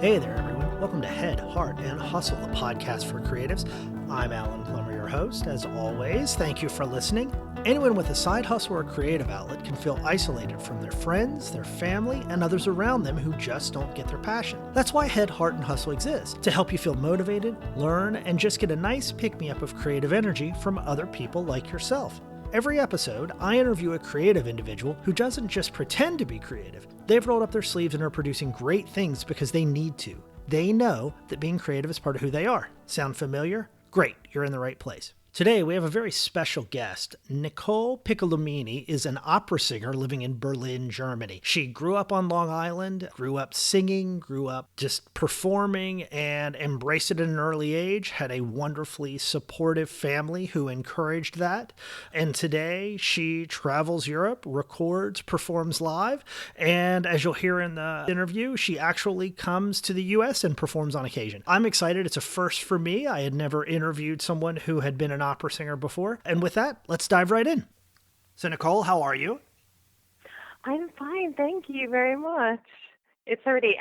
Hey there, everyone. Welcome to Head, Heart, and Hustle, the podcast for creatives. I'm Alan Plummer, your host. As always, thank you for listening. Anyone with a side hustle or creative outlet can feel isolated from their friends, their family, and others around them who just don't get their passion. That's why Head, Heart, and Hustle exists, to help you feel motivated, learn, and just get a nice pick-me-up of creative energy from other people like yourself. Every episode, I interview a creative individual who doesn't just pretend to be creative. They've rolled up their sleeves and are producing great things because they need to. They know that being creative is part of who they are. Sound familiar? Great, you're in the right place. Today, we have a very special guest. Nicole Piccolomini is an opera singer living in Berlin, Germany. She grew up on Long Island, grew up singing, grew up just performing, and embraced it at an early age, had a wonderfully supportive family who encouraged that. And today, she travels Europe, records, performs live, and as you'll hear in the interview, she actually comes to the US and performs on occasion. I'm excited. It's a first for me. I had never interviewed someone who had been an opera singer before. And with that, let's dive right in. So Nicole, how are you? I'm fine. Thank you very much. It's already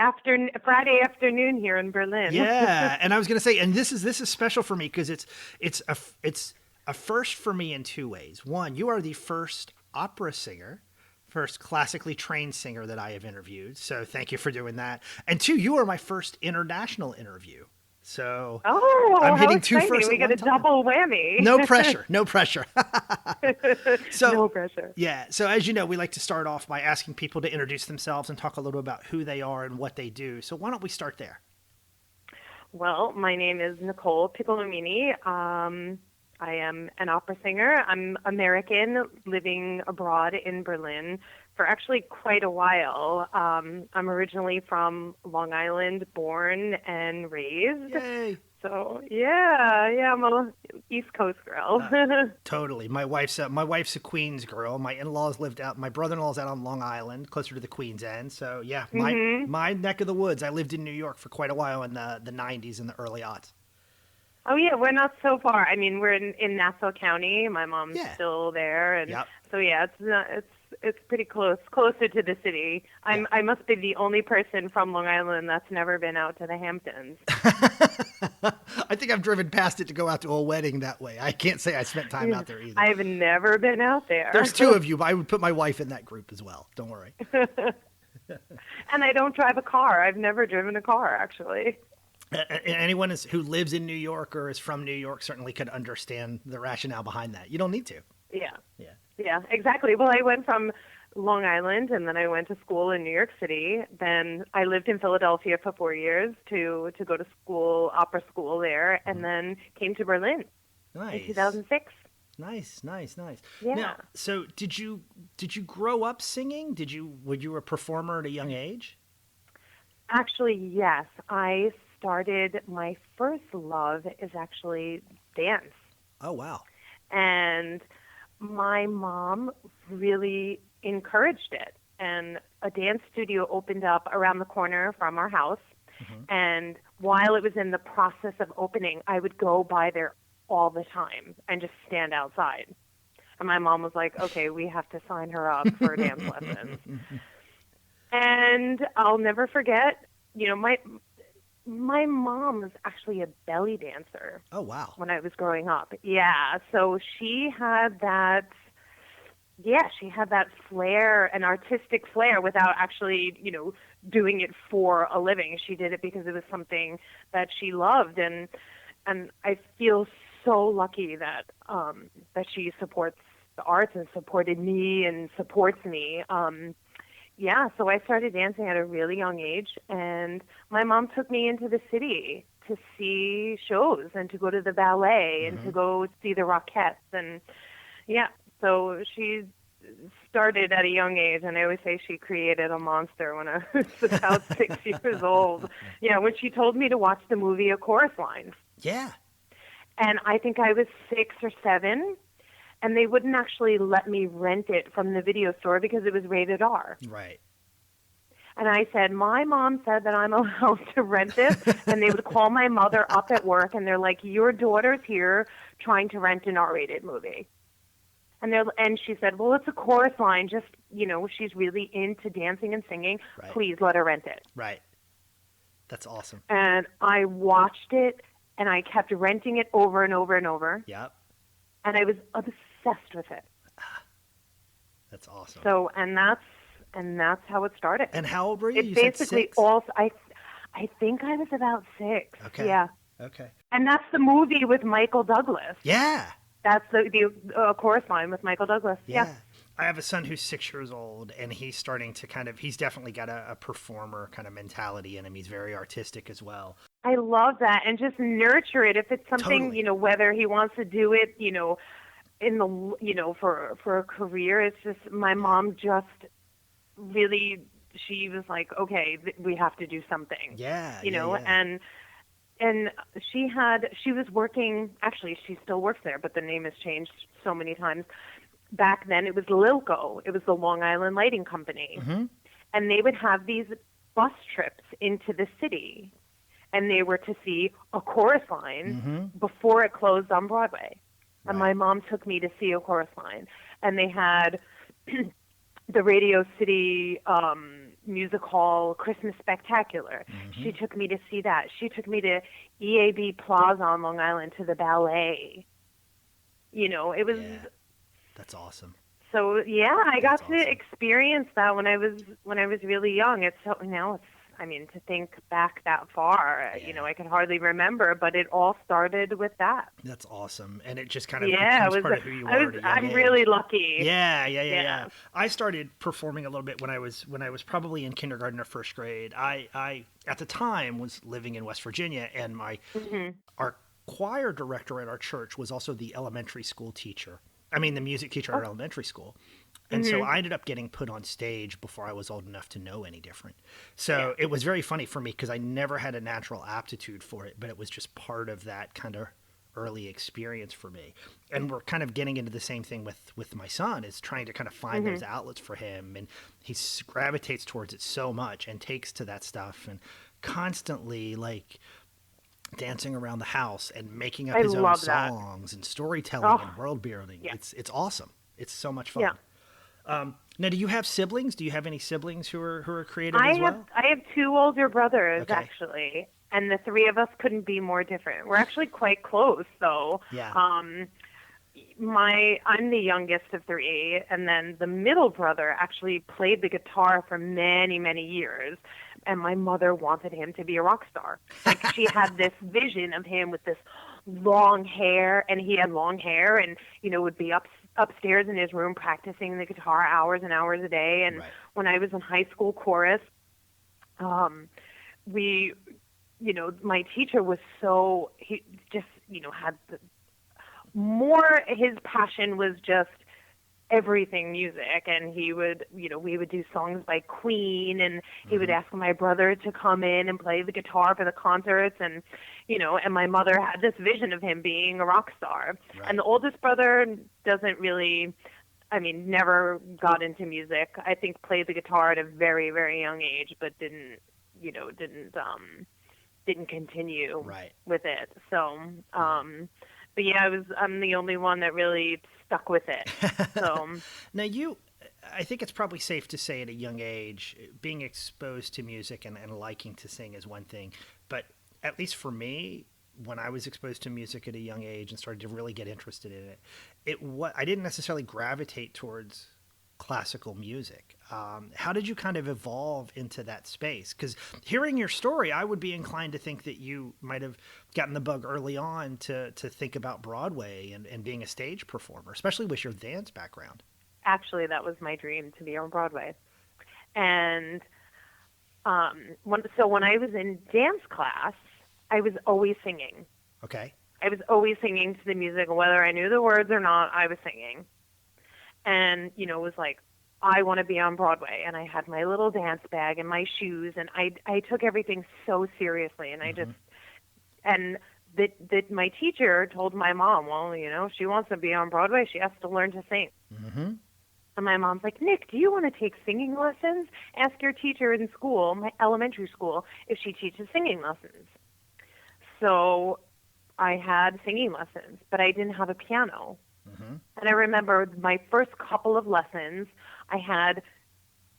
Friday afternoon here in Berlin. Yeah. And I was going to say, and this is special for me because it's a first for me in two ways. One, you are the first opera singer, first classically trained singer that I have interviewed. So thank you for doing that. And two, you are my first international interview. So I'm hitting two firsts. We got a double whammy. No pressure. No pressure. No pressure. Yeah. So as you know, we like to start off by asking people to introduce themselves and talk a little about who they are and what they do. So why don't we start there? Well, my name is Nicole Piccolomini. I am an opera singer. I'm American, living abroad in Berlin for actually quite a while. I'm originally from Long Island, born and raised. Yay. So yeah, I'm a East Coast girl. Totally. My wife's a Queens girl. My brother-in-law's out on Long Island, closer to the Queens end. So yeah, my neck of the woods. I lived in New York for quite a while in the 90s and the early aughts. Oh yeah, we're not so far. I mean, we're in Nassau County. My mom's still there, and so yeah, it's pretty closer to the city. I must be the only person from Long Island that's never been out to the Hamptons. I think I've driven past it to go out to a wedding that way. I can't say I spent time out there either. I've never been out there. There's two of you, but I would put my wife in that group as well. Don't worry. And I don't drive a car. I've never driven a car, actually. Anyone who lives in New York or is from New York certainly could understand the rationale behind that. You don't need to. Yeah, exactly. Well, I went from Long Island, and then I went to school in New York City. Then I lived in Philadelphia for 4 years to go to school, opera school there, and then came to Berlin in 2006. Nice. Yeah. Now, so did you grow up singing? Were you a performer at a young age? Actually, yes. My first love is actually dance. Oh, wow. And my mom really encouraged it. And a dance studio opened up around the corner from our house. Mm-hmm. And while it was in the process of opening, I would go by there all the time and just stand outside. And my mom was like, okay, we have to sign her up for dance lessons. And I'll never forget, my mom was actually a belly dancer. Oh, wow. When I was growing up. Yeah. So she had that flair, an artistic flair without actually, doing it for a living. She did it because it was something that she loved. And I feel so lucky that she supports the arts and supported me and supports me. So I started dancing at a really young age, and my mom took me into the city to see shows and to go to the ballet and to go see the Rockettes. And so she started at a young age, and I always say she created a monster when I was about 6 years old. Yeah, when she told me to watch the movie A Chorus Line. Yeah. And I think I was 6 or 7. And they wouldn't actually let me rent it from the video store because it was rated R. Right. And I said, my mom said that I'm allowed to rent this. And they would call my mother up at work, and they're like, your daughter's here trying to rent an R-rated movie. And she said, well, it's a chorus line. Just, she's really into dancing and singing. Right. Please let her rent it. Right. That's awesome. And I watched it, and I kept renting it over and over and over. Yep. And I was obsessed with it. That's awesome. So, and that's how it started. And how old were you? It You said basically 6? also, I think I was about 6. Okay. Yeah. Okay. And that's the movie with Michael Douglas. Yeah. That's the chorus line with Michael Douglas. Yeah. I have a son who's 6 years old, and he's starting to he's definitely got a performer kind of mentality in him. He's very artistic as well. I love that. And just nurture it. If it's something, Totally. whether he wants to do it, in the, for a career, it's just, my mom just really, she was like, okay, we have to do something. Yeah. And she was working, actually she still works there, but the name has changed so many times. Back then it was Lilco. It was the Long Island Lighting Company. Mm-hmm. And they would have these bus trips into the city, and they were to see a chorus line before it closed on Broadway. And my mom took me to see a chorus line. And they had the Radio City Music Hall Christmas Spectacular. She took me to see that. She took me to EAB Plaza on Long Island to the ballet. It was... Yeah. That's awesome. So yeah, I got That's to awesome. experience that when I was really young. It's so now it's, I mean, to think back that far, I could hardly remember, but it all started with that. That's awesome, and it just kind of Yeah, becomes part of who you are. At a young I'm age. really lucky. Yeah. I started performing a little bit when I was probably in kindergarten or first grade. I at the time was living in West Virginia, and our choir director at our church was also the elementary school teacher. I mean, the music teacher at our elementary school. And so I ended up getting put on stage before I was old enough to know any different. So it was very funny for me because I never had a natural aptitude for it, but it was just part of that kind of early experience for me. And we're kind of getting into the same thing with my son, is trying to kind of find those outlets for him. And he gravitates towards it so much and takes to that stuff and constantly like dancing around the house and making up his own songs and storytelling and world building. Yeah. It's awesome. It's so much fun. Yeah. Now, do you have siblings? Do you have any siblings who are creative as well? I have 2 older brothers, Okay. actually, and the 3 of us couldn't be more different. We're actually quite close, though. Yeah. I'm the youngest of 3, and then the middle brother actually played the guitar for many, many years, and my mother wanted him to be a rock star. Like, she had this vision of him with this long hair, and he had long hair, and would be upstairs in his room practicing the guitar hours and hours a day. And when I was in high school chorus, my teacher was he just had his passion was just everything music, and he would we would do songs by Queen, and he would ask my brother to come in and play the guitar for the concerts, and and my mother had this vision of him being a rock star. And the oldest brother doesn't really, never got into music. I think played the guitar at a very, very young age, but didn't continue with it. So but yeah, I'm the only one that really stuck with it. So Now I think it's probably safe to say at a young age, being exposed to music and liking to sing is one thing. But at least for me, when I was exposed to music at a young age and started to really get interested in it, I didn't necessarily gravitate towards classical music. How did you kind of evolve into that space? Because hearing your story, I would be inclined to think that you might have gotten the bug early on to think about Broadway and being a stage performer, especially with your dance background. Actually, that was my dream, to be on Broadway. And when I was in dance class, I was always singing. Okay. I was always singing to the music, whether I knew the words or not, I was singing. And, it was like, I want to be on Broadway. And I had my little dance bag and my shoes, and I took everything so seriously. And I just, and that my teacher told my mom, well, if she wants to be on Broadway, she has to learn to sing. Mm-hmm. And my mom's like, Nick, do you want to take singing lessons? Ask your teacher in school, my elementary school, if she teaches singing lessons. So I had singing lessons, but I didn't have a piano. Mm-hmm. And I remember my first couple of lessons, I had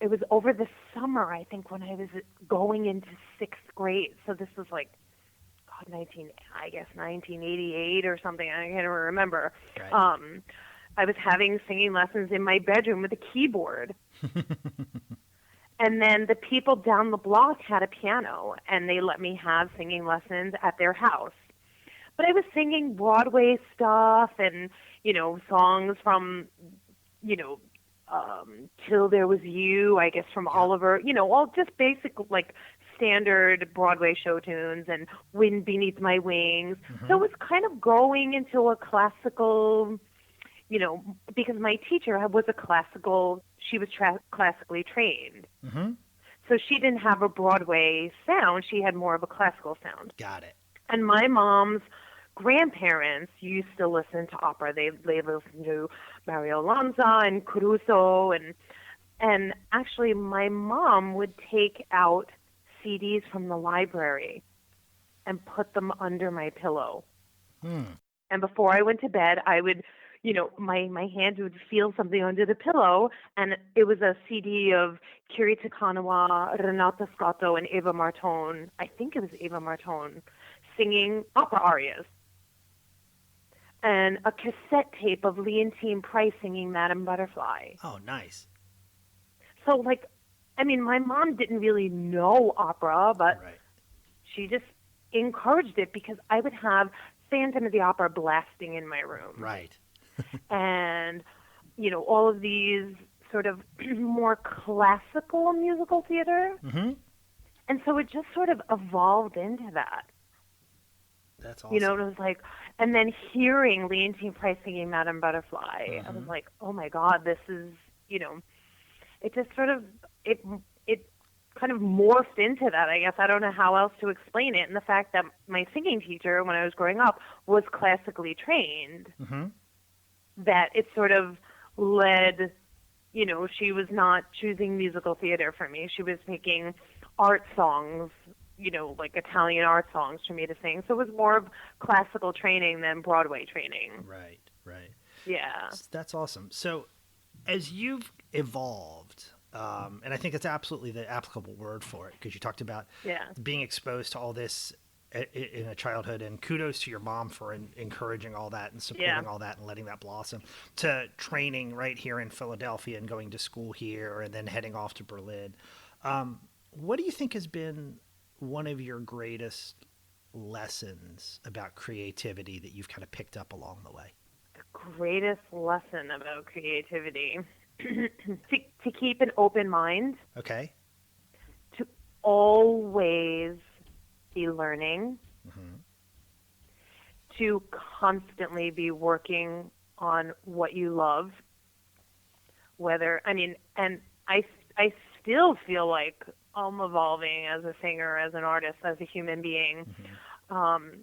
it was over the summer, I think, when I was going into sixth grade. So this was like, God, 1988 or something. I can't even remember. Right. I was having singing lessons in my bedroom with a keyboard. And then the people down the block had a piano, and they let me have singing lessons at their house. But I was singing Broadway stuff and, songs from, Till There Was You, I guess, from Oliver, all just basic, like, standard Broadway show tunes and Wind Beneath My Wings. Mm-hmm. So it was kind of going into a classical, because my teacher she was classically trained. Mm-hmm. So she didn't have a Broadway sound. She had more of a classical sound. Got it. And my mom's grandparents used to listen to opera. They listened to Mario Lanza and Caruso, and actually my mom would take out CDs from the library and put them under my pillow. And before I went to bed, I would, my hand would feel something under the pillow, and it was a CD of Kirita Kanawa, Renata Scotto, and Eva Martone. I think it was Eva Martone singing opera arias. And a cassette tape of Leontine Price singing Madame Butterfly. Oh, nice. So, my mom didn't really know opera, but Right. she just encouraged it because I would have Phantom of the Opera blasting in my room. Right. And, all of these sort of more classical musical theater. Mm-hmm. And so it just sort of evolved into that. That's awesome. It was like, and then hearing Leontine Price singing Madame Butterfly, Mm-hmm. I was like, oh my God, this is, it just sort of, it kind of morphed into that, I guess. I don't know how else to explain it. And the fact that my singing teacher, when I was growing up, was classically trained, Mm-hmm. that it sort of led, she was not choosing musical theater for me. She was picking art songs, like Italian art songs for me to sing. So it was more of classical training than Broadway training. Right, right. Yeah. That's awesome. So as you've evolved, and I think it's absolutely the applicable word for it, because you talked about being exposed to all this in a childhood, and kudos to your mom for encouraging all that and supporting all that and letting that blossom, to training right here in Philadelphia and going to school here and then heading off to Berlin. What do you think has been one of your greatest lessons about creativity that you've kind of picked up along the way? The greatest lesson about creativity, to keep an open mind. Okay. To always be learning. Mm-hmm. To constantly be working on what you love. And I still feel like I'm evolving as a singer, as an artist, as a human being. Mm-hmm.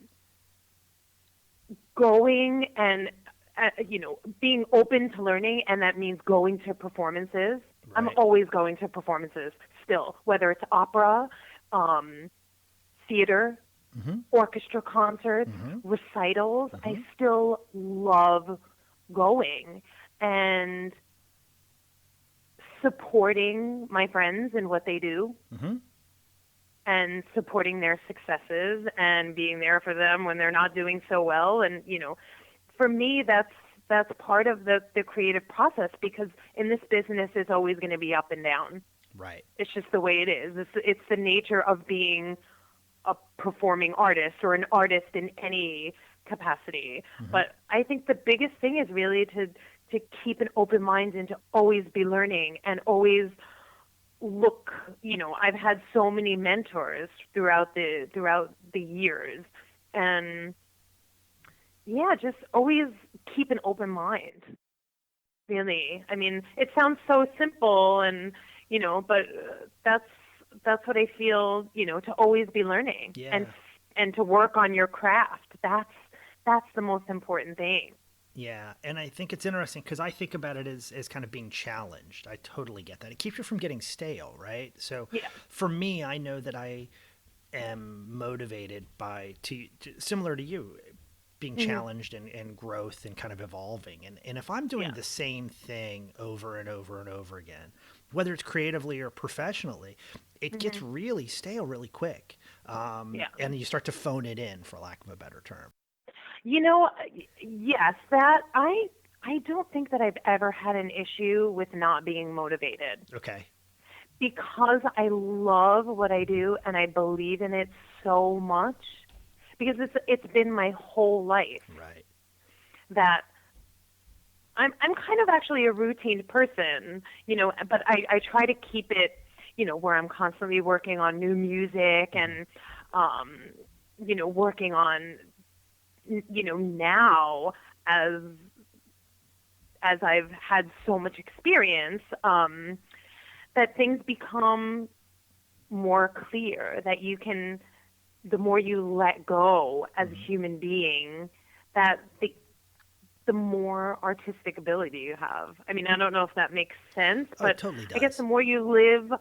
Going and, being open to learning, and that means going to performances. Right. I'm always going to performances still, whether it's opera, theater, Mm-hmm. orchestra concerts, Mm-hmm. recitals. Mm-hmm. I still love going and supporting my friends in what they do. Mm-hmm. And supporting their successes and being there for them when they're not doing so well. And, for me, that's part of the creative process, because in this business, it's always going to be up and down. Right. It's just the way it is. It's the nature of being a performing artist or an artist in any capacity. Mm-hmm. But I think the biggest thing is really to keep an open mind and to always be learning and always look. I've had so many mentors throughout the years, and just always keep an open mind. Really, it sounds so simple, and but that's what I feel. To always be learning and to work on your craft. That's the most important thing. Yeah, and I think it's interesting because I think about it as kind of being challenged. I totally get that. It keeps you from getting stale, right? So for me, I know that I am motivated by, to similar to you, being challenged and growth and kind of evolving. And if I'm doing the same thing over and over and over again, whether it's creatively or professionally, it gets really stale really quick. And you start to phone it in, for lack of a better term. You know, yes, that I don't think that I've ever had an issue with not being motivated. Okay. Because I love what I do and I believe in it so much, because it's been my whole life. Right. That I'm kind of actually a routine person, you know, but I try to keep it, you know, where I'm constantly working on new music and you know, working on, you know, now as I've had so much experience, that things become more clear, that you can, the more you let go as a human being, that the more artistic ability you have. I mean, I don't know if that makes sense, but it totally does. I guess the more you live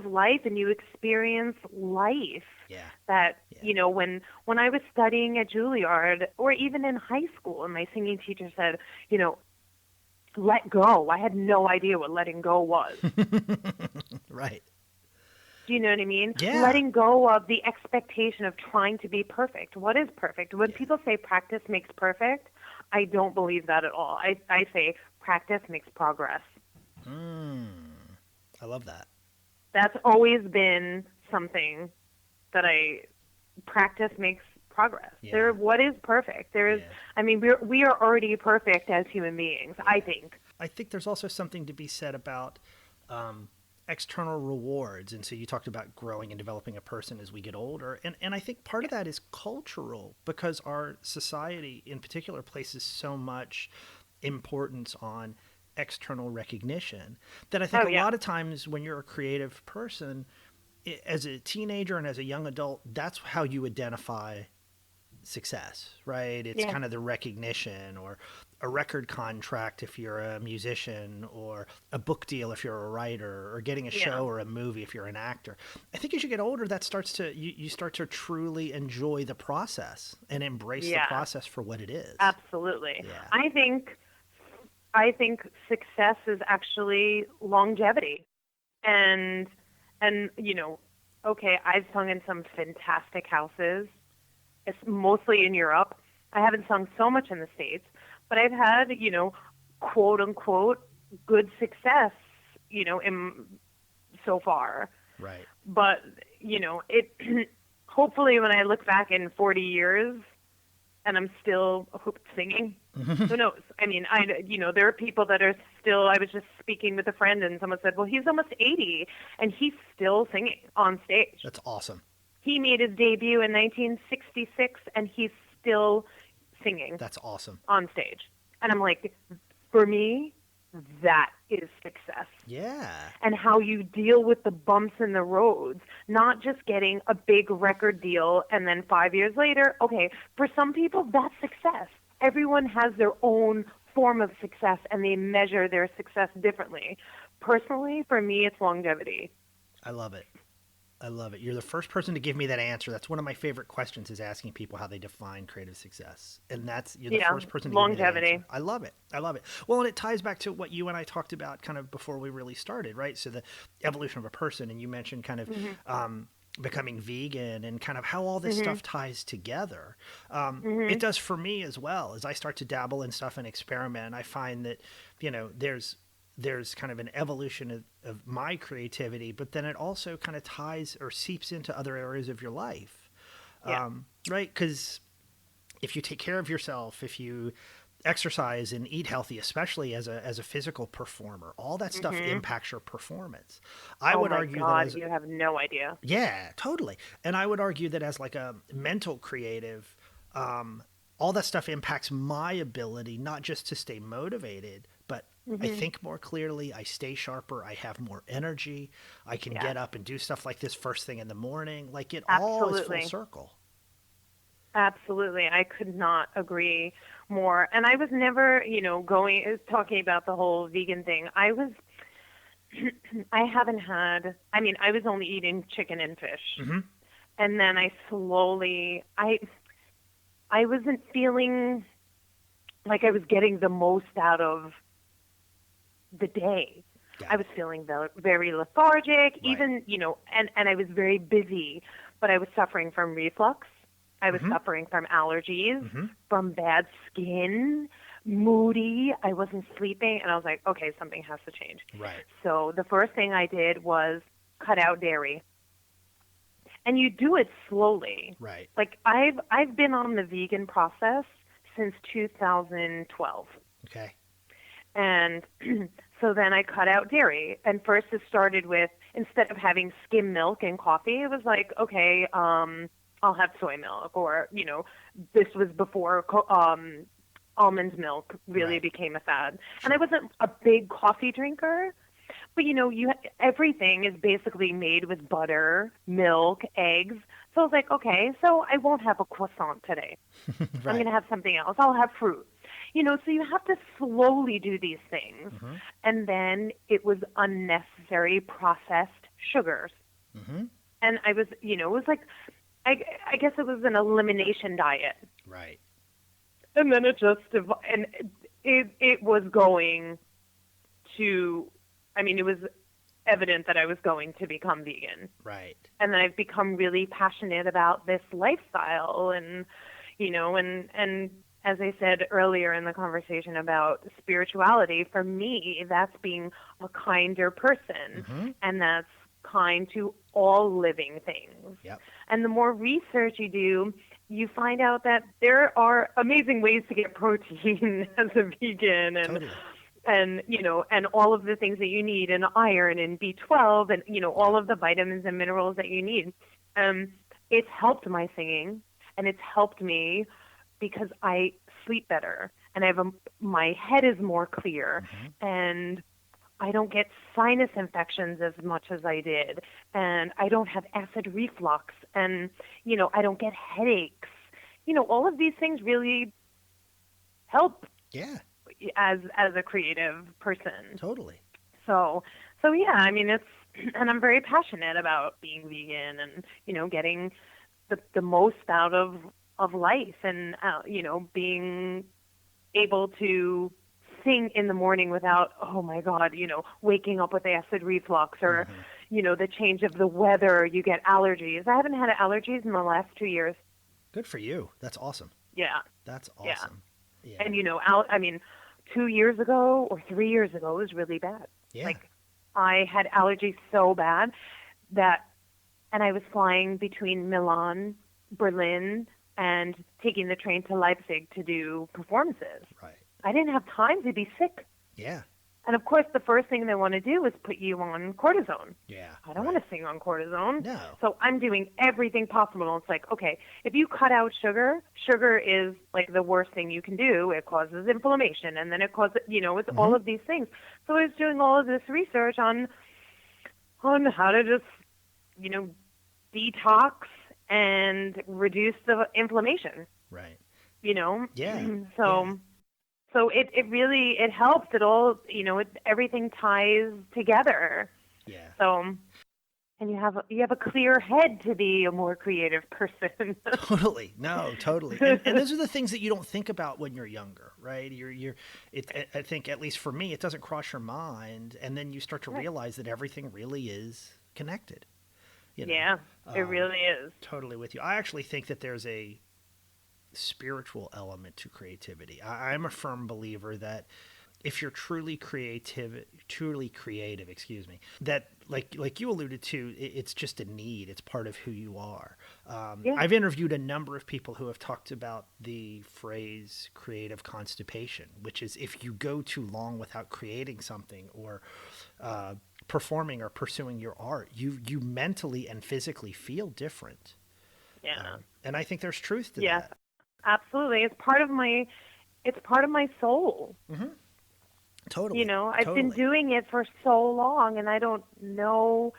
life and you experience life. That, you know, when I was studying at Juilliard, or even in high school, and my singing teacher said, you know, let go. I had no idea what letting go was. Right. Do you know what I mean? Yeah. Letting go of the expectation of trying to be perfect. What is perfect? When people say practice makes perfect, I don't believe that at all. I say practice makes progress. I love that. That's always been something that practice makes progress. What is perfect? I mean, we are already perfect as human beings, I think. I think there's also something to be said about external rewards. And so you talked about growing and developing a person as we get older. And I think part of that is cultural, because our society in particular places so much importance on external recognition that I think a lot of times when you're a creative person, as a teenager and as a young adult, that's how you identify success, right? It's kind of the recognition, or a record contract if you're a musician, or a book deal if you're a writer, or getting a show or a movie if you're an actor. I think as you get older, that starts to, you start to truly enjoy the process and embrace the process for what it is. Absolutely. I think success is actually longevity. And you know, okay, I've sung in some fantastic houses. It's mostly in Europe. I haven't sung so much in the States, but I've had, you know, quote unquote, good success, you know, so far. Right. But, you know, hopefully when I look back in 40 years and I'm still singing, who knows? I mean, you know, there are people that are still, I was just speaking with a friend and someone said, well, he's almost 80 and he's still singing on stage. That's awesome. He made his debut in 1966 and he's still singing. That's awesome. On stage. And I'm like, for me, that is success. Yeah. And how you deal with the bumps in the roads, not just getting a big record deal and then 5 years later, okay, for some people, that's success. Everyone has their own form of success and they measure their success differently. Personally, for me, it's longevity. I love it. I love it. You're the first person to give me that answer. That's one of my favorite questions, is asking people how they define creative success. And you're the first person to longevity. Give me that answer. I love it. I love it. Well, and it ties back to what you and I talked about kind of before we really started, right? So the evolution of a person, and you mentioned kind of becoming vegan and kind of how all this stuff ties together. It does for me as well. As I start to dabble in stuff and experiment, I find that, you know, there's kind of an evolution of my creativity, but then it also kind of ties or seeps into other areas of your life. Right? Because if you take care of yourself, if you exercise and eat healthy, especially as a physical performer, all that stuff impacts your performance. I would argue that you have no idea. Yeah, totally. And I would argue that as like a mental creative, all that stuff impacts my ability, not just to stay motivated, but I think more clearly, I stay sharper, I have more energy, I can get up and do stuff like this first thing in the morning. Like it all is full circle. Absolutely. I could not agree more. And I was never, you know, talking about the whole vegan thing. I was only eating chicken and fish. And then I I wasn't feeling like I was getting the most out of the day. Got I it. was feeling very lethargic, Right. even, and I was very busy, but I was suffering from reflux. I was Mm-hmm. suffering from allergies, Mm-hmm. from bad skin, moody. I wasn't sleeping, and I was like, okay, something has to change. Right. So the first thing I did was cut out dairy. And you do it slowly. Right. Like I've been on the vegan process since 2012. Okay. And so then I cut out dairy. And first it started with, instead of having skim milk and coffee, it was like, okay, I'll have soy milk. Or, this was before almond milk really Right. became a fad. Sure. And I wasn't a big coffee drinker, but everything is basically made with butter, milk, eggs. So I was like, okay, so I won't have a croissant today. I'm Right. going to have something else. I'll have fruit. So you have to slowly do these things. Mm-hmm. And then it was unnecessary processed sugars. Mm-hmm. And I was, it was like, I guess it was an elimination diet. Right. And then it was going to, it was evident that I was going to become vegan. Right. And then I've become really passionate about this lifestyle and, and as I said earlier in the conversation about spirituality, for me, that's being a kinder person. Mm-hmm. And that's kind to all living things. Yep. And the more research you do, you find out that there are amazing ways to get protein as a vegan Totally. and all of the things that you need, and iron and B12 and all of the vitamins and minerals that you need. It's helped my singing, and it's helped me because I sleep better, and my head is more clear, Mm-hmm. and I don't get sinus infections as much as I did, and I don't have acid reflux, and I don't get headaches. All of these things really help Yeah. as a creative person. Totally. So yeah, it's, and I'm very passionate about being vegan and getting the most out of life, and being able to sing in the morning without, oh my God, waking up with acid reflux, or Mm-hmm. the change of the weather, you get allergies. I haven't had allergies in the last 2 years. Good for you. That's awesome. Yeah. That's Yeah. awesome. Yeah. And 2 years ago or 3 years ago, it was really bad. Yeah. Like, I had allergies so bad and I was flying between Milan, Berlin, and taking the train to Leipzig to do performances. Right. I didn't have time to be sick. Yeah. And of course, the first thing they want to do is put you on cortisone. Yeah. I don't right. want to sing on cortisone. No. So I'm doing everything possible. It's like, okay, if you cut out sugar is like the worst thing you can do. It causes inflammation, and then it causes, it's all of these things. So I was doing all of this research on how to just, detox and reduce the inflammation. Right. Yeah. Yeah. So it really, it helps. It all, everything ties together. Yeah. So, and you have a clear head to be a more creative person. Totally. No, totally. And those are the things that you don't think about when you're younger, right? I think, at least for me, it doesn't cross your mind. And then you start to realize that everything really is connected. Yeah, it really is. Totally with you. I actually think that there's a spiritual element to creativity. I'm a firm believer that if you're truly creative, that like you alluded to, it's just a need. It's part of who you are. Yeah. I've interviewed a number of people who have talked about the phrase creative constipation, which is if you go too long without creating something or performing or pursuing your art, you mentally and physically feel different. Yeah. And I think there's truth to Yes, that. absolutely. It's part of my soul. Mm-hmm. Totally. I've been doing it for so long, and I don't know,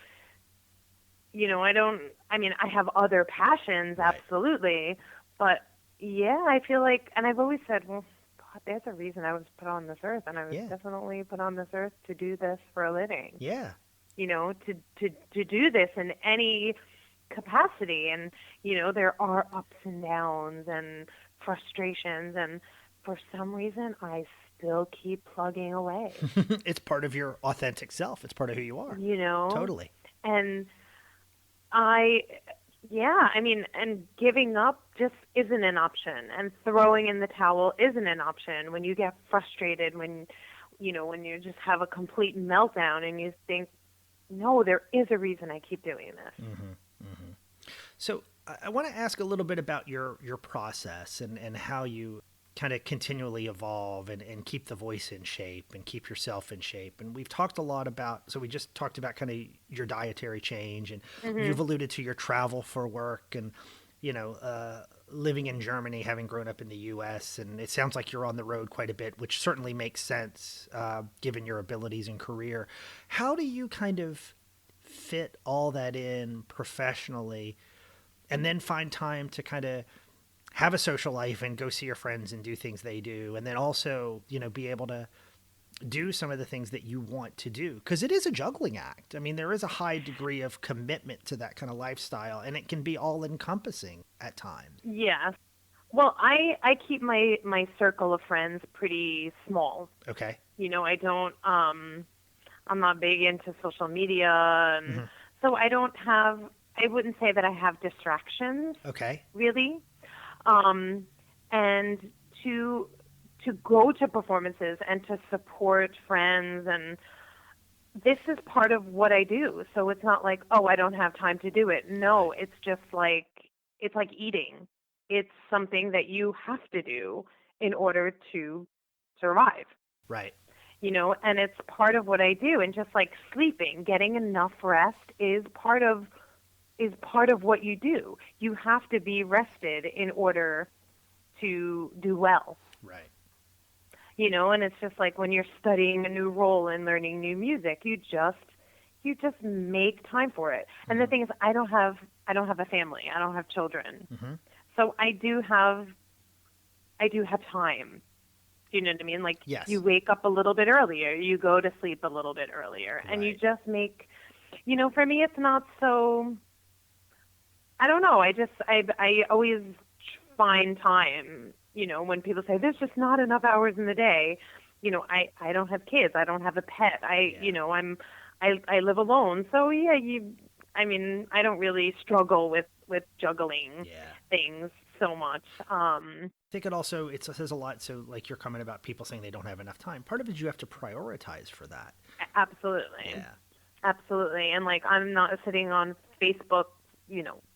I have other passions, Right. absolutely. But yeah, I feel like, and I've always said, well, God, there's a reason I was put on this earth, and I was definitely put on this earth to do this for a living. Yeah. To do this in any capacity. And, there are ups and downs and frustrations. And for some reason, I still keep plugging away, It's part of your authentic self. It's part of who you are. you know? Totally. And I, yeah, I mean, and giving up just isn't an option. And throwing in the towel isn't an option when you get frustrated, when you just have a complete meltdown and you think, no, there is a reason I keep doing this. So I want to ask a little bit about your process and how you kind of continually evolve and keep the voice in shape and keep yourself in shape. And we've talked a lot about, so we just talked about kind of your dietary change, and you've alluded to your travel for work and, living in Germany, having grown up in the US. And it sounds like you're on the road quite a bit, which certainly makes sense given your abilities and career. How do you kind of fit all that in professionally and then find time to kind of have a social life and go see your friends and do things they do, and then also, be able to do some of the things that you want to do? Because it is a juggling act. I mean, there is a high degree of commitment to that kind of lifestyle, and it can be all encompassing at times. Yes. Well, I keep my circle of friends pretty small. Okay. I don't, I'm not big into social media. And so I wouldn't say that I have distractions. Okay. Really. And to go to performances and to support friends, and this is part of what I do. So it's not like, oh, I don't have time to do it. No, it's just like, it's like eating. It's something that you have to do in order to survive. Right. And it's part of what I do. And just like sleeping, getting enough rest is part of what you do. You have to be rested in order to do well. Right. And it's just like when you're studying a new role and learning new music, you just make time for it. And the thing is, I don't have a family. I don't have children. So I do have time. Do you know what I mean? Like, yes. You wake up a little bit earlier, you go to sleep a little bit earlier, and you just make, for me, it's not so, I don't know. I always find time, when people say there's just not enough hours in the day, I don't have kids. I don't have a pet. I live alone. So yeah, I don't really struggle with juggling things so much. I think it says a lot. So like your comment about people saying they don't have enough time, part of it is you have to prioritize for that. Absolutely. Yeah. Absolutely. And like, I'm not sitting on Facebook,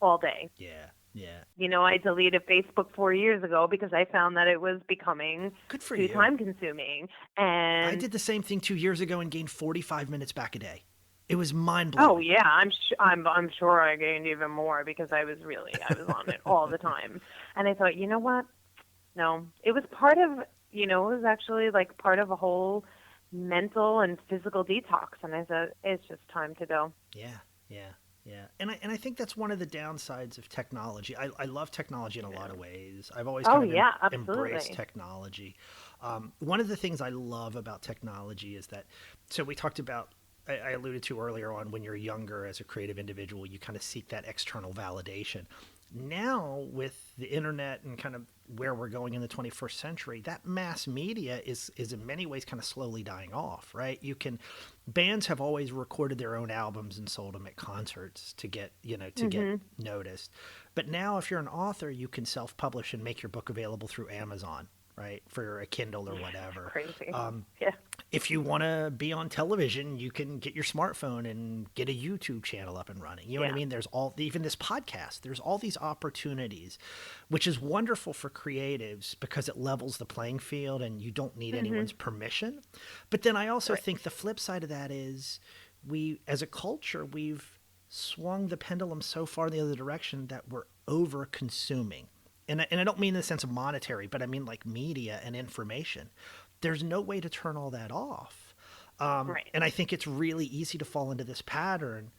all day. Yeah. Yeah. I deleted Facebook 4 years ago because I found that it was becoming too time consuming. And I did the same thing 2 years ago and gained 45 minutes back a day. It was mind blowing. Oh yeah, I'm sure I gained even more because I was on it all the time. And I thought, you know what? No, it was part of, it was actually like part of a whole mental and physical detox. And I said, it's just time to go. Yeah. Yeah. Yeah. And I think that's one of the downsides of technology. I love technology in a lot of ways. I've always embraced technology. One of the things I love about technology is that, so we talked about, I alluded to earlier on, when you're younger as a creative individual, you kind of seek that external validation. Now with the internet and kind of where we're going in the 21st century, that mass media is in many ways kind of slowly dying off, right? Bands have always recorded their own albums and sold them at concerts to get noticed. But now if you're an author, you can self-publish and make your book available through Amazon, right? For a Kindle or whatever. Crazy. Yeah. If you want to be on television, you can get your smartphone and get a YouTube channel up and running. You know what I mean? There's even this podcast, there's all these opportunities, which is wonderful for creatives because it levels the playing field and you don't need anyone's permission. But then I also think the flip side of that is we, as a culture, we've swung the pendulum so far in the other direction that we're over consuming. And I don't mean in the sense of monetary, but I mean like media and information. There's no way to turn all that off. And I think it's really easy to fall into this pattern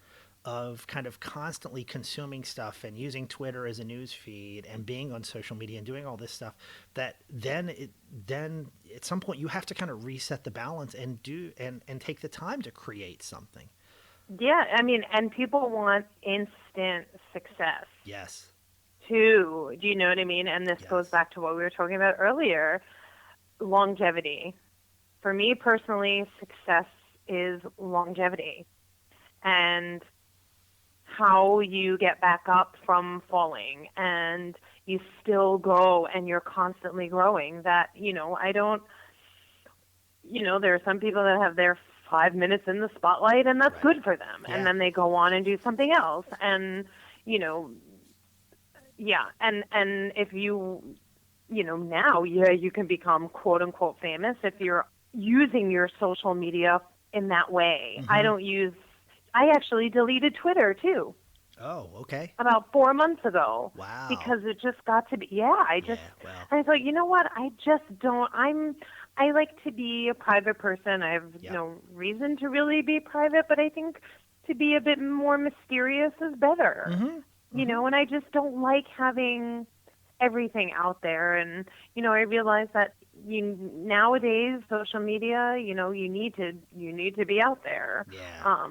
of kind of constantly consuming stuff and using Twitter as a news feed and being on social media and doing all this stuff, that then at some point you have to kind of reset the balance and take the time to create something. Yeah, I mean, and people want instant success Yes. too. Do you know what I mean? And this goes Yes. back to what we were talking about earlier, longevity. For me personally, success is longevity and how you get back up from falling and you still go and you're constantly growing. That, I don't, there are some people that have their 5 minutes in the spotlight and that's Right. good for them. And Yeah. then they go on and do something else. And, you know, yeah. And if now, yeah, you can become quote unquote famous if you're using your social media in that way. I actually deleted Twitter too Oh, okay. about 4 months ago Wow. because it just got to be, Yeah. Well. I thought, you know what, I just don't, I like to be a private person. I have Yeah. no reason to really be private, but I think to be a bit more mysterious is better, and I just don't like having everything out there. And, I realize that nowadays social media, you need to be out there. Yeah.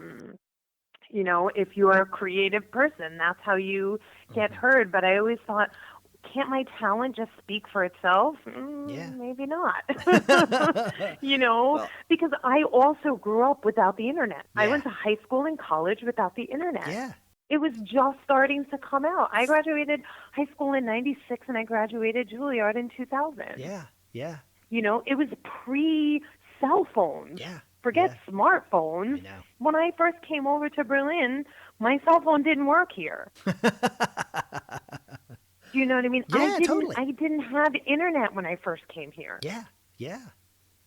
If you're a creative person, that's how you get heard. But I always thought, can't my talent just speak for itself? Yeah. Maybe not. Well. Because I also grew up without the internet. I Yeah. went to high school and college without the internet. Yeah. It was just starting to come out. I graduated high school in 96 and I graduated Juilliard in 2000. Yeah. Yeah. It was pre-cell phones. Yeah. Forget smartphones. I know. When I first came over to Berlin, my cell phone didn't work here. Do you know what I mean? Yeah, totally. I didn't have internet when I first came here. Yeah. Yeah.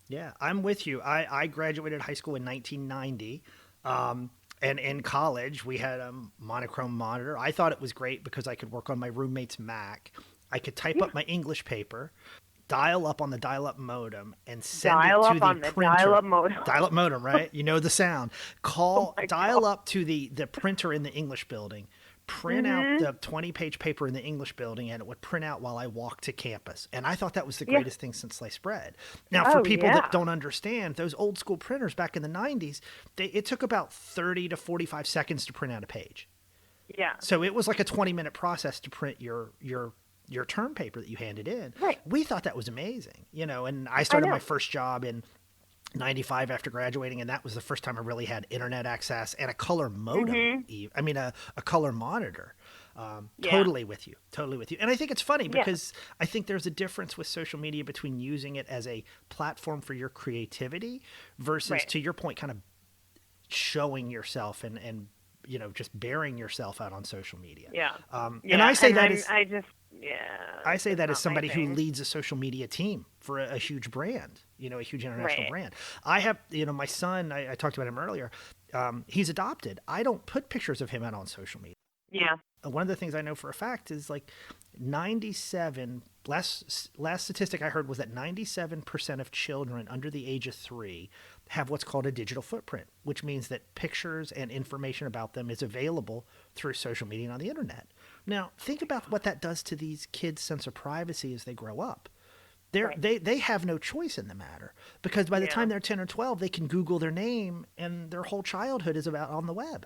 Yeah. I'm with you. I graduated high school in 1990. And in college, we had a monochrome monitor. I thought it was great because I could work on my roommate's Mac. I could type up my English paper, dial up on the dial-up modem, and send it to the printer. Dial-up modem. Dial-up modem, right? You know the sound. Dial up to the printer in the English building, print out the 20-page paper in the English building, and it would print out while I walked to campus. And I thought that was the greatest thing since sliced bread. Now, for people that don't understand, those old school printers back in the 90s, it took about 30 to 45 seconds to print out a page. Yeah. So it was like a 20-minute process to print your term paper that you handed in. Right. We thought that was amazing, and I started my first job in 95 after graduating, and that was the first time I really had internet access and a color modem. I mean, a color monitor. Totally with you. And I think it's funny because I think there's a difference with social media between using it as a platform for your creativity versus, to your point, kind of showing yourself and just bearing yourself out on social media. Yeah. And I say that I say that as somebody who leads a social media team for a huge brand, a huge international brand. I have, my son, I talked about him earlier. He's adopted. I don't put pictures of him out on social media. Yeah. One of the things I know for a fact is like 97, last statistic I heard was that 97% of children under the age of 3 have what's called a digital footprint, which means that pictures and information about them is available through social media and on the internet. Now, think about what that does to these kids' sense of privacy as they grow up. They have no choice in the matter because by the time they're 10 or 12, they can Google their name and their whole childhood is about on the web.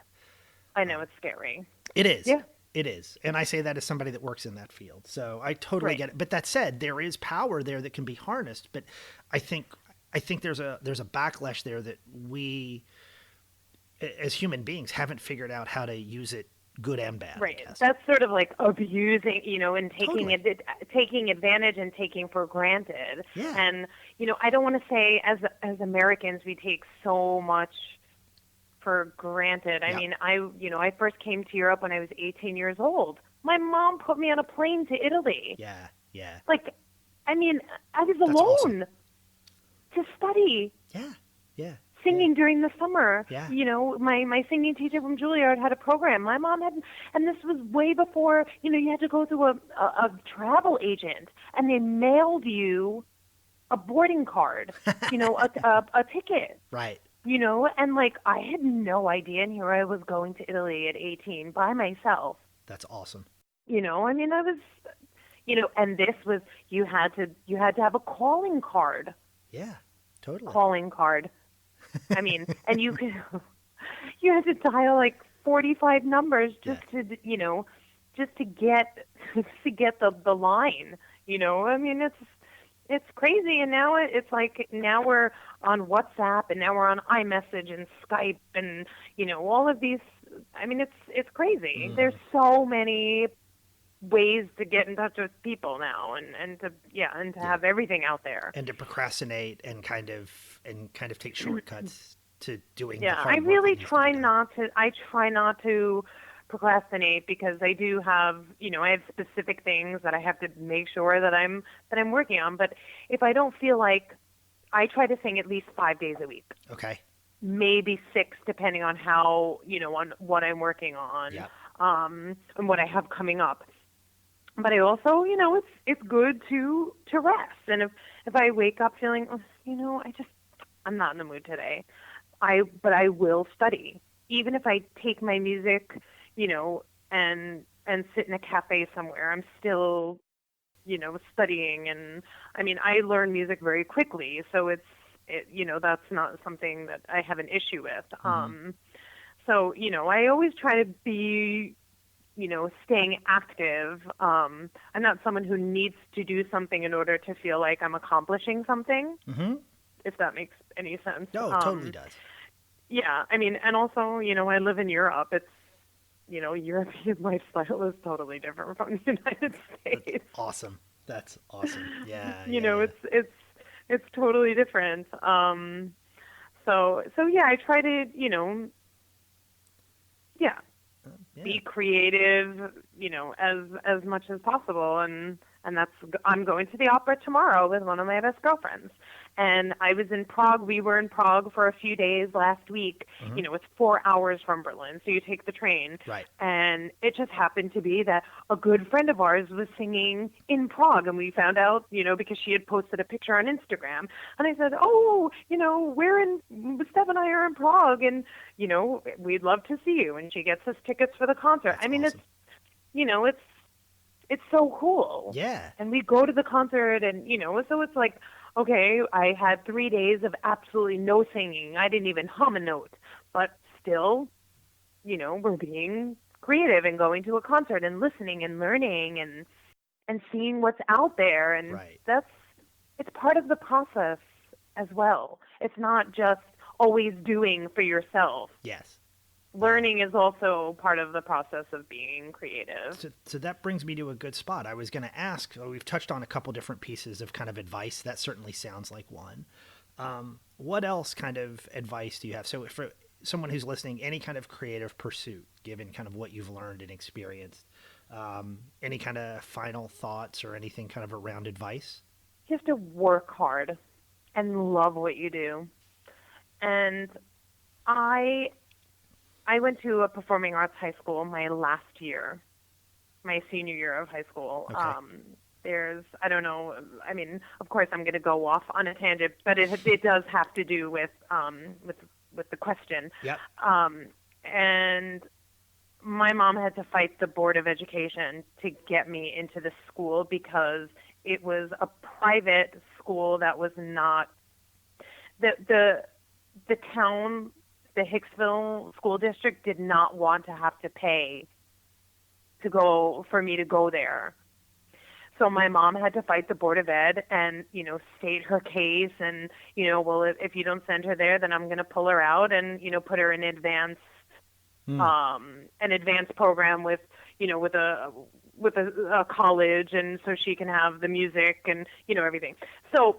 I know, it's scary. It is. Yeah. It is. And I say that as somebody that works in that field. So I totally get it. But that said, there is power there that can be harnessed. But I think there's a backlash there that we as human beings haven't figured out how to use it good and bad. Right. That's sort of like abusing, and taking advantage and taking for granted. Yeah. And, I don't want to say as Americans we take so much for granted. I mean, I first came to Europe when I was 18 years old. My mom put me on a plane to Italy. Yeah. Yeah. Like, I mean, I was That's alone awesome. to study. Yeah. Yeah. Singing during the summer. Yeah. My singing teacher from Juilliard had a program. My mom had, and this was way before, you had to go through a travel agent, and they mailed you a boarding card, a ticket. Right. And like I had no idea, and here I was going to Italy at 18 by myself. That's awesome. I mean, I was, and this was, you had to have a calling card. Yeah, totally. Calling card. I mean, and you could, you had to dial like 45 numbers just to, just to get the line, I mean, it's crazy. And now it's like, now we're on WhatsApp, and now we're on iMessage and Skype, and all of these. I mean, it's crazy. Mm-hmm. There's so many ways to get in touch with people now, and to have everything out there, and to procrastinate and kind of take shortcuts to doing the I hard work really that needs try to be done. not to procrastinate, because I do have, I have specific things that I have to make sure that I'm working on. But if I don't feel like, I try to sing at least 5 days a week. Okay. Maybe 6, depending on how, on what I'm working on, and what I have coming up. But I also, it's good to rest. And if I wake up feeling, I'm not in the mood today, but I will study. Even if I take my music, and sit in a cafe somewhere, I'm still, studying. And I mean, I learn music very quickly, so that's not something that I have an issue with. Mm-hmm. So, I always try to be, staying active. I'm not someone who needs to do something in order to feel like I'm accomplishing something, Mm-hmm. if that makes any sense. No, it totally does. Yeah, I mean, and also, I live in Europe. It's, European lifestyle is totally different from the United States. That's awesome. Yeah. It's totally different. So yeah, I try to, be creative, as much as possible. And I'm going to the opera tomorrow with one of my best girlfriends. And I was in Prague. We were in Prague for a few days last week. Mm-hmm. It's 4 hours from Berlin, so you take the train. Right. And it just happened to be that a good friend of ours was singing in Prague, and we found out, because she had posted a picture on Instagram. And I said, Steph and I are in Prague, and, we'd love to see you. And she gets us tickets for the concert. That's I mean, awesome. it's so cool. Yeah. And we go to the concert, and, so it's like, okay, I had 3 days of absolutely no singing. I didn't even hum a note. But still, we're being creative and going to a concert and listening and learning and seeing what's out there. And Right. it's part of the process as well. It's not just always doing for yourself. Yes. Learning is also part of the process of being creative. So that brings me to a good spot. I was going to ask, we've touched on a couple different pieces of kind of advice. That certainly sounds like one. What else kind of advice do you have? So for someone who's listening, any kind of creative pursuit, given kind of what you've learned and experienced, any kind of final thoughts or anything kind of around advice? You have to work hard and love what you do. And I went to a performing arts high school my last year, my senior year of high school. Okay. I don't know, I mean, of course I'm going to go off on a tangent, but it does have to do with the question. Yep. And my mom had to fight the Board of Education to get me into the school, because it was a private school that was not the town. The Hicksville School District did not want to have to pay for me to go there. So my mom had to fight the Board of Ed and, state her case and, well, if you don't send her there, then I'm going to pull her out and, put her in an advanced program with a college, and so she can have the music and, everything. So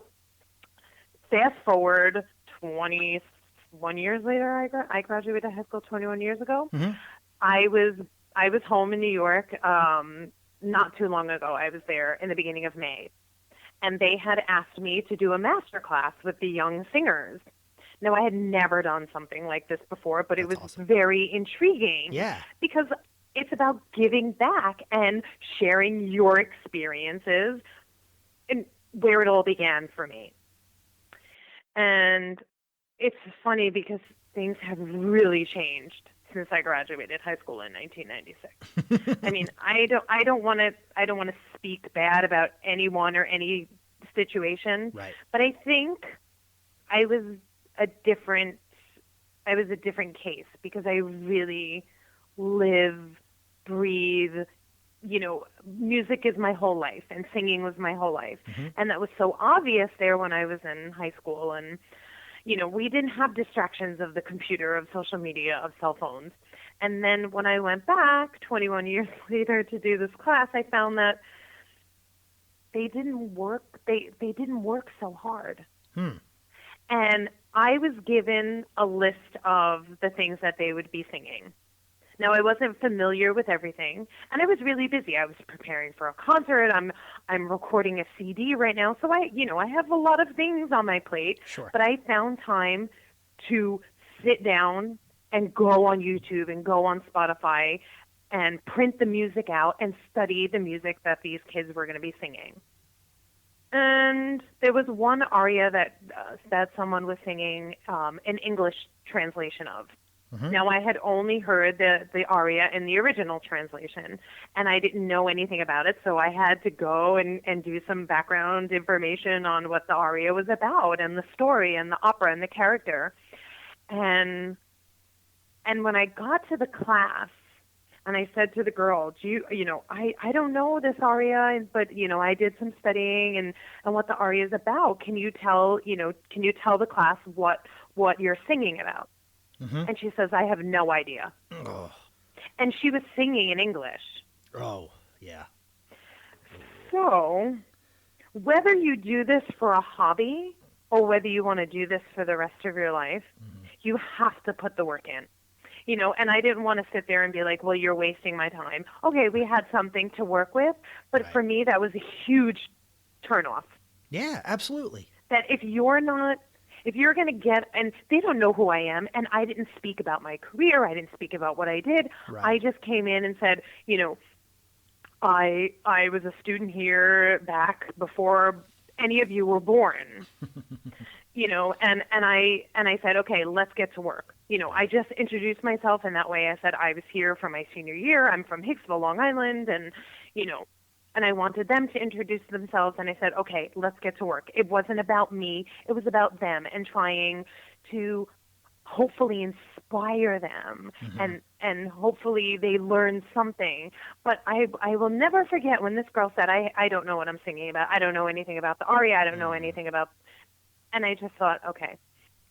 fast forward 21 years later, I graduated high school 21 years ago. Mm-hmm. I was home in New York not too long ago. I was there in the beginning of May, and they had asked me to do a master class with the young singers. Now, I had never done something like this before, but it was awesome. very intriguing. Yeah. Because it's about giving back and sharing your experiences and where it all began for me. And it's funny because things have really changed since I graduated high school in 1996. I mean, I don't want to speak bad about anyone or any situation, Right. but I think I was a different I was a different case because I really live, breathe, music is my whole life and singing was my whole life. Mm-hmm. And that was so obvious there when I was in high school. And, we didn't have distractions of the computer, of social media, of cell phones. And then when I went back 21 years later to do this class, I found that they didn't work. They didn't work so hard. And I was given a list of the things that they would be singing. Now, I wasn't familiar with everything, and I was really busy. I was preparing for a concert. I'm recording a CD right now, so I have a lot of things on my plate. Sure. But I found time to sit down and go on YouTube and go on Spotify and print the music out and study the music that these kids were going to be singing. And there was one aria that someone was singing an English translation of. Mm-hmm. Now, I had only heard the aria in the original translation, and I didn't know anything about it, so I had to go and do some background information on what the aria was about and the story and the opera and the character. And when I got to the class, and I said to the girl, I don't know this aria, but, I did some studying and what the aria is about. Can you tell the class what you're singing about? Mm-hmm. And she says, I have no idea. Oh. And she was singing in English. Oh, yeah. So whether you do this for a hobby or whether you want to do this for the rest of your life, mm-hmm. you have to put the work in. And I didn't want to sit there and be like, well, you're wasting my time. Okay, we had something to work with, but right. For me, that was a huge turnoff. Yeah, absolutely. That if you're going to get, and they don't know who I am, and I didn't speak about my career, I didn't speak about what I did. Right. I just came in and said, I was a student here back before any of you were born. And I said, okay, let's get to work. I just introduced myself in that way. I said I was here for my senior year. I'm from Hicksville, Long Island, and I wanted them to introduce themselves. And I said, okay, let's get to work. It wasn't about me. It was about them and trying to hopefully inspire them, mm-hmm. and hopefully they learn something. But I will never forget when this girl said, I don't know what I'm singing about. I don't know anything about the aria. I don't know anything about. And I just thought, okay.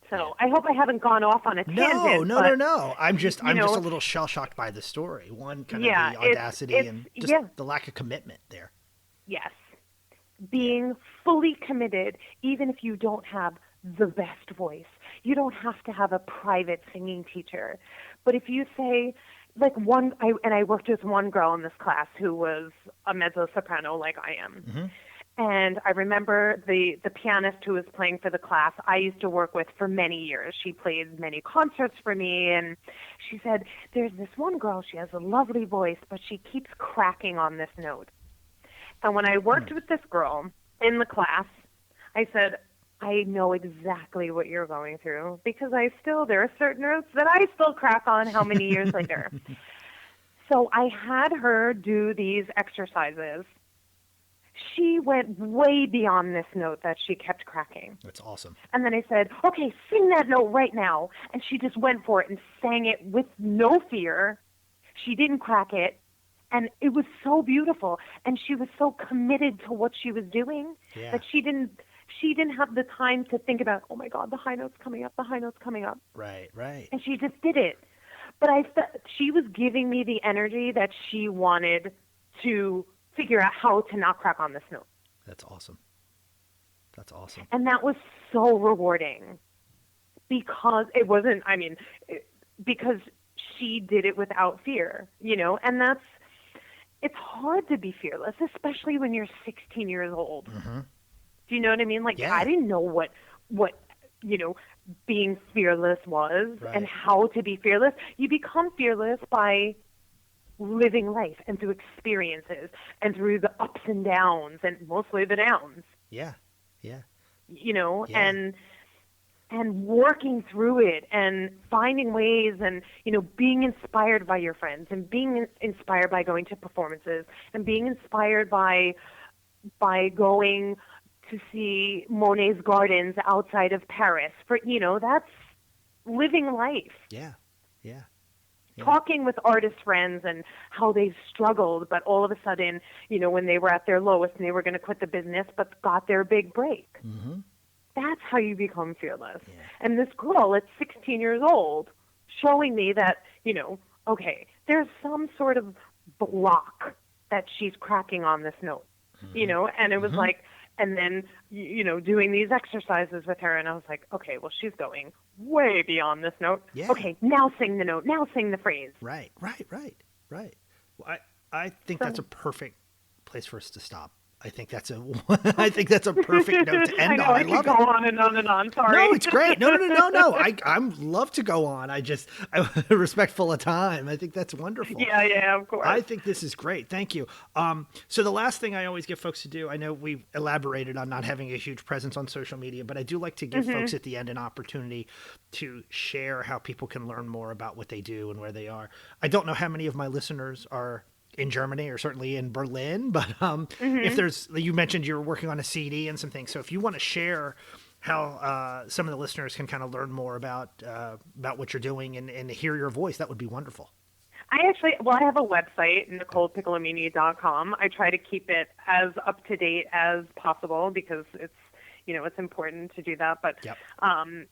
So I hope I haven't gone off on a tangent. No. I'm just a little shell-shocked by the story. One, kind of the audacity and just the lack of commitment there. Yes. Being fully committed, even if you don't have the best voice. You don't have to have a private singing teacher. But if you say, like I worked with one girl in this class who was a mezzo-soprano like I am. Mm-hmm. And I remember the pianist who was playing for the class I used to work with for many years. She played many concerts for me, and she said, there's this one girl, she has a lovely voice, but she keeps cracking on this note. And when I worked with this girl in the class, I said, I know exactly what you're going through because there are certain notes that I still crack on how many years later. So I had her do these exercises. She went way beyond this note that she kept cracking. That's awesome. And then I said, okay, sing that note right now. And she just went for it and sang it with no fear. She didn't crack it. And it was so beautiful. And she was so committed to what she was doing that she didn't have the time to think about, oh my God, the high note's coming up, the high note's coming up. Right. And she just did it. But I felt she was giving me the energy that she wanted to figure out how to not crack on this note. That's awesome. And that was so rewarding because it wasn't, because she did it without fear, and it's hard to be fearless, especially when you're 16 years old. Mm-hmm. Do you know what I mean? I didn't know what being fearless was and how to be fearless. You become fearless by living life and through experiences and through the ups and downs and mostly the downs. Yeah. And working through it and finding ways and, being inspired by your friends and being inspired by going to performances and being inspired by going to see Monet's gardens outside of Paris. living life. Yeah. Yeah. Yeah. Talking with artist friends and how they've struggled, but all of a sudden, when they were at their lowest and they were going to quit the business, but got their big break. Mm-hmm. That's how you become fearless. Yeah. And this girl at 16 years old showing me that, okay, there's some sort of block that she's cracking on this note, and it was like, and then, doing these exercises with her, and I was like, okay, well, she's going way beyond this note. Yeah. Okay, now sing the note. Now sing the phrase. Right. Well, I think that's a perfect place for us to stop. I think that's a perfect note to end on. I love it. Go on and on and on. Sorry. No, it's great. No. I'm love to go on. I'm respectful of time. I think that's wonderful. Yeah, of course. I think this is great. Thank you. So the last thing I always get folks to do, I know we've elaborated on not having a huge presence on social media, but I do like to give folks at the end an opportunity to share how people can learn more about what they do and where they are. I don't know how many of my listeners are in Germany or certainly in Berlin, but if you mentioned you were working on a CD and some things. So if you want to share how some of the listeners can kind of learn more about what you're doing and hear your voice, that would be wonderful. I have a website, NicolePiccolomini.com. I try to keep it as up to date as possible because it's important to do that. But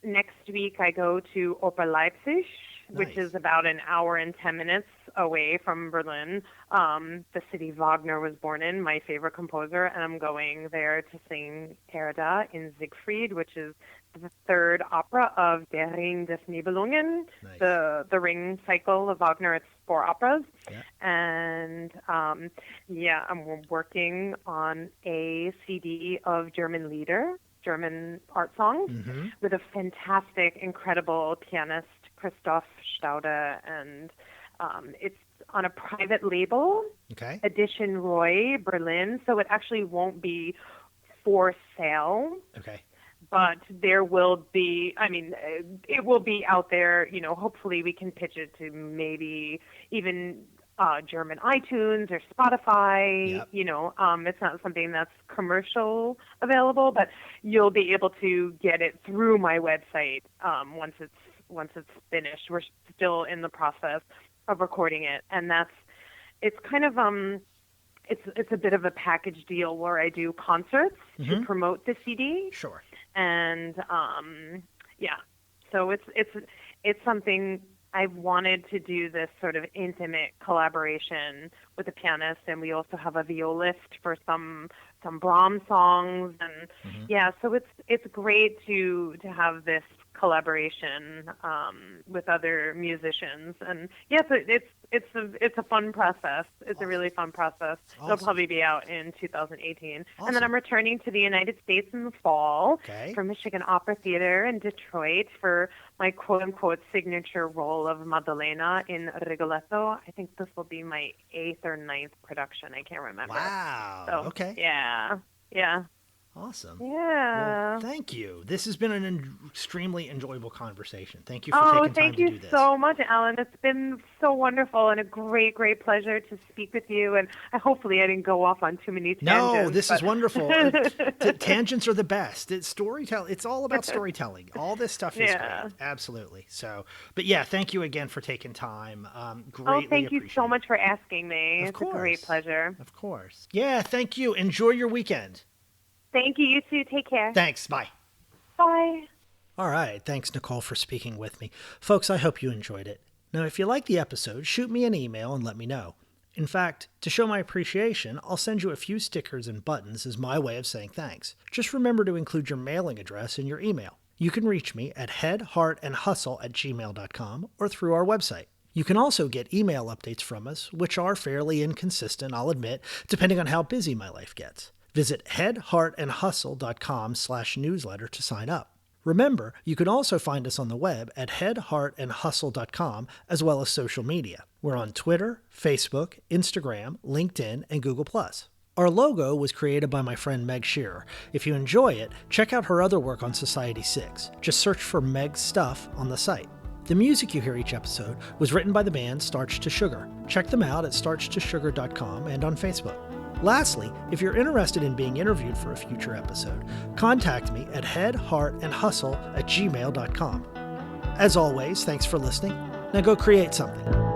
next week I go to Oper Leipzig, which is about an hour and 10 minutes away from Berlin, the city Wagner was born in, my favorite composer, and I'm going there to sing Erda in Siegfried, which is the third opera of Der Ring des Nibelungen, the Ring cycle of Wagner. It's 4 operas. Yeah. And I'm working on a CD of German art songs with a fantastic, incredible pianist, Christoph Staude, and it's on a private label, Edition Roy, Berlin, so it actually won't be for sale. Okay. But there will be, it will be out there, hopefully we can pitch it to maybe even German iTunes or Spotify. Yep. It's not something that's commercial available, but you'll be able to get it through my website once it's finished. We're still in the process of recording it, and it's kind of it's a bit of a package deal where I do concerts to promote the CD. Sure. And so it's something I've wanted to do, this sort of intimate collaboration with a pianist, and we also have a violist for some Brahms songs, and so it's great to have this collaboration with other musicians, and it's a fun process. It's a really fun process. Awesome. It'll probably be out in 2018. Awesome. And then I'm returning to the United States in the fall for Michigan Opera Theater in Detroit for my quote-unquote signature role of Maddalena in Rigoletto. I think this will be my 8th or 9th production. I can't remember. Wow. So, okay. Yeah. Awesome. Yeah. Well, thank you. This has been an extremely enjoyable conversation. Thank you for taking time to do this. Oh, thank you so much, Alan. It's been so wonderful and a great, great pleasure to speak with you. And hopefully I didn't go off on too many tangents. No, this is wonderful. Tangents are the best. It's storytelling. It's all about storytelling. All this stuff is great. Absolutely. So, but thank you again for taking time. Greatly thank you so much for asking me. Of course. It's a great pleasure. Of course. Yeah, thank you. Enjoy your weekend. Thank you. You too. Take care. Thanks. Bye. Bye. All right. Thanks, Nicole, for speaking with me. Folks, I hope you enjoyed it. Now, if you like the episode, shoot me an email and let me know. In fact, to show my appreciation, I'll send you a few stickers and buttons as my way of saying thanks. Just remember to include your mailing address in your email. You can reach me at headheartandhustle@gmail.com or through our website. You can also get email updates from us, which are fairly inconsistent, I'll admit, depending on how busy my life gets. Visit headheartandhustle.com/newsletter to sign up. Remember, you can also find us on the web at headheartandhustle.com as well as social media. We're on Twitter, Facebook, Instagram, LinkedIn, and Google+. Our logo was created by my friend Meg Shearer. If you enjoy it, check out her other work on Society 6. Just search for Meg's stuff on the site. The music you hear each episode was written by the band Starch to Sugar. Check them out at starchtosugar.com and on Facebook. Lastly, if you're interested in being interviewed for a future episode, contact me at headheartandhustle@gmail.com. As always, thanks for listening. Now go create something.